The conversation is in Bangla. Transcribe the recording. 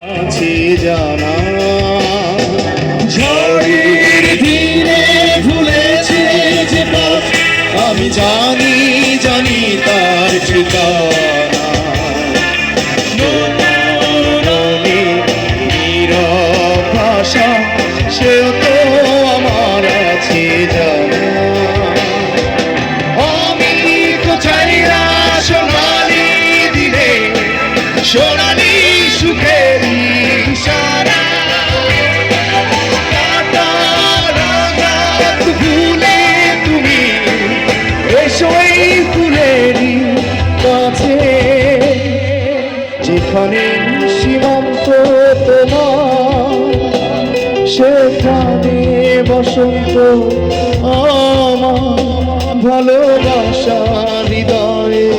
আছে জানা ঝড়ের ধীরে ভুলেছে যে পথ আমি জানি জানি তার ঠিকানা নীরব ভাষা সেও তো আমার আছে জানা আমি কোথায় সোনালি দিলে সোনালি সুখের ইশারা ভুলে তুমি এসো এই ফুলেরই কাছে যেখানে সীমান্ত তোমার সেখানে বসন্ত আমার ভালোবাসা হৃদয়ে